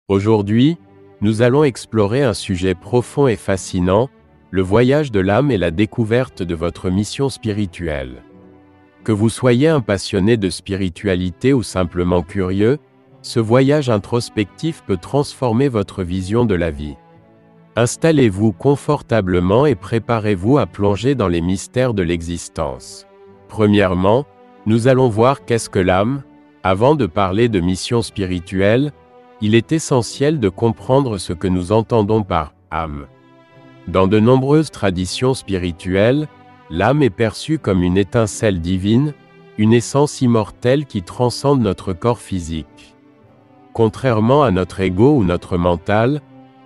Aujourd'hui, nous allons explorer un sujet profond et fascinant, le voyage de l'âme et la découverte de votre mission spirituelle. Que vous soyez un passionné de spiritualité ou simplement curieux, ce voyage introspectif peut transformer votre vision de la vie. Installez-vous confortablement et préparez-vous à plonger dans les mystères de l'existence. Premièrement, nous allons voir qu'est-ce que l'âme. Avant de parler de mission spirituelle, il est essentiel de comprendre ce que nous entendons par âme. Dans de nombreuses traditions spirituelles, l'âme est perçue comme une étincelle divine, une essence immortelle qui transcende notre corps physique. Contrairement à notre ego ou notre mental,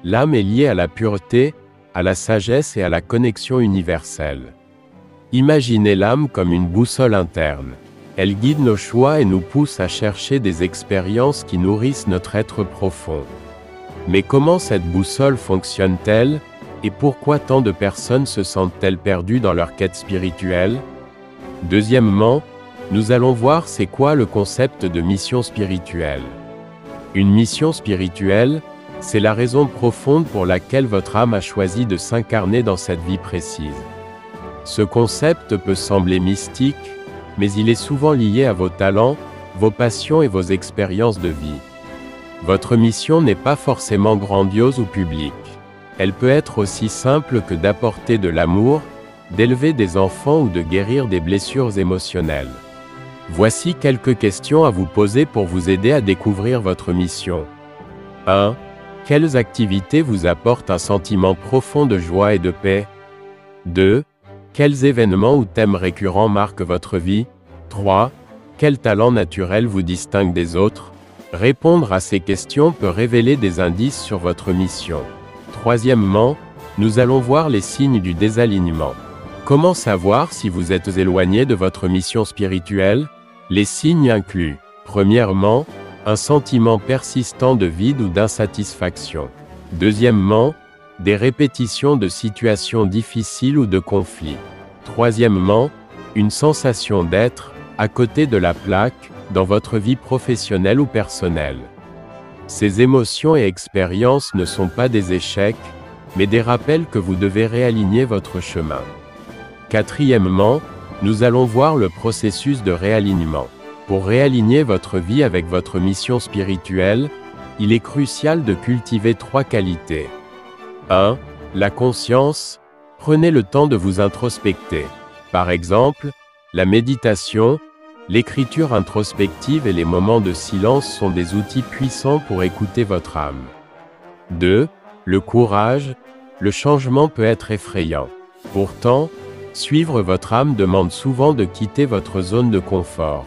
l'âme est liée à la pureté, à la sagesse et à la connexion universelle. Imaginez l'âme comme une boussole interne. Elle guide nos choix et nous pousse à chercher des expériences qui nourrissent notre être profond. Mais comment cette boussole fonctionne-t-elle, et pourquoi tant de personnes se sentent-elles perdues dans leur quête spirituelle? Deuxièmement, nous allons voir c'est quoi le concept de mission spirituelle. Une mission spirituelle, c'est la raison profonde pour laquelle votre âme a choisi de s'incarner dans cette vie précise. Ce concept peut sembler mystique, mais il est souvent lié à vos talents, vos passions et vos expériences de vie. Votre mission n'est pas forcément grandiose ou publique. Elle peut être aussi simple que d'apporter de l'amour, d'élever des enfants ou de guérir des blessures émotionnelles. Voici quelques questions à vous poser pour vous aider à découvrir votre mission. 1. Quelles activités vous apportent un sentiment profond de joie et de paix? 2. Quels événements ou thèmes récurrents marquent votre vie? 3. Quel talent naturel vous distingue des autres? Répondre à ces questions peut révéler des indices sur votre mission. Troisièmement, nous allons voir les signes du désalignement. Comment savoir si vous êtes éloigné de votre mission spirituelle? Les signes incluent, premièrement, un sentiment persistant de vide ou d'insatisfaction. Deuxièmement, des répétitions de situations difficiles ou de conflits. Troisièmement, une sensation d'être, à côté de la plaque, dans votre vie professionnelle ou personnelle. Ces émotions et expériences ne sont pas des échecs, mais des rappels que vous devez réaligner votre chemin. Quatrièmement, nous allons voir le processus de réalignement. Pour réaligner votre vie avec votre mission spirituelle, il est crucial de cultiver 3 qualités. 1. La conscience. Prenez le temps de vous introspecter. Par exemple, la méditation, l'écriture introspective et les moments de silence sont des outils puissants pour écouter votre âme. 2. Le courage. Le changement peut être effrayant. Pourtant, suivre votre âme demande souvent de quitter votre zone de confort.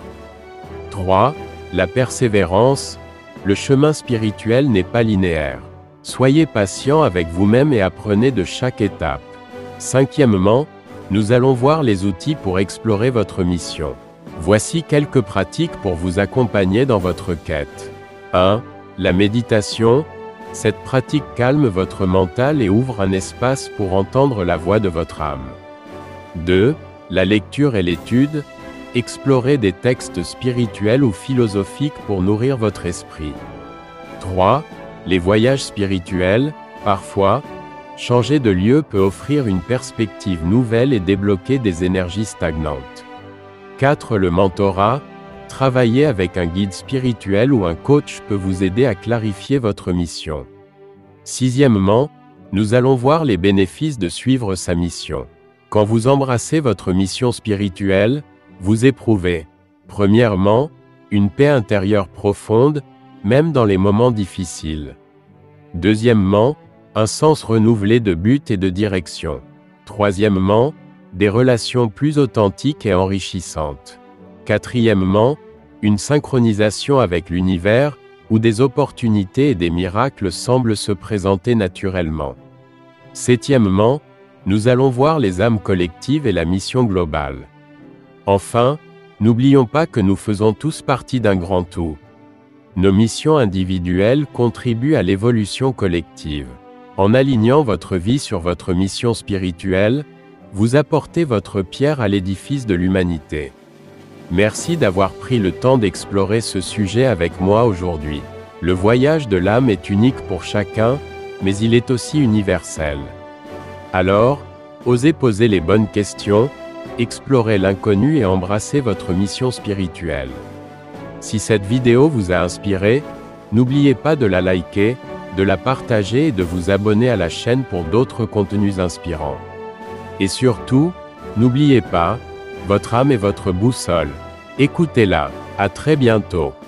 3. La persévérance. Le chemin spirituel n'est pas linéaire. Soyez patient avec vous-même et apprenez de chaque étape. Cinquièmement, nous allons voir les outils pour explorer votre mission. Voici quelques pratiques pour vous accompagner dans votre quête. 1. La méditation. Cette pratique calme votre mental et ouvre un espace pour entendre la voix de votre âme. 2. La lecture et l'étude. Explorez des textes spirituels ou philosophiques pour nourrir votre esprit. 3. Les voyages spirituels. Parfois, changer de lieu peut offrir une perspective nouvelle et débloquer des énergies stagnantes. 4. Le mentorat. Travailler avec un guide spirituel ou un coach peut vous aider à clarifier votre mission. Sixièmement, nous allons voir les bénéfices de suivre sa mission. Quand vous embrassez votre mission spirituelle, vous éprouvez, premièrement, une paix intérieure profonde, même dans les moments difficiles. Deuxièmement, un sens renouvelé de but et de direction. Troisièmement, des relations plus authentiques et enrichissantes. Quatrièmement, une synchronisation avec l'univers, où des opportunités et des miracles semblent se présenter naturellement. Septièmement, nous allons voir les âmes collectives et la mission globale. Enfin, n'oublions pas que nous faisons tous partie d'un grand tout. Nos missions individuelles contribuent à l'évolution collective. En alignant votre vie sur votre mission spirituelle, vous apportez votre pierre à l'édifice de l'humanité. Merci d'avoir pris le temps d'explorer ce sujet avec moi aujourd'hui. Le voyage de l'âme est unique pour chacun, mais il est aussi universel. Alors, osez poser les bonnes questions, explorez l'inconnu et embrassez votre mission spirituelle. Si cette vidéo vous a inspiré, n'oubliez pas de la liker, de la partager et de vous abonner à la chaîne pour d'autres contenus inspirants. Et surtout, n'oubliez pas, votre âme est votre boussole. Écoutez-la. À très bientôt.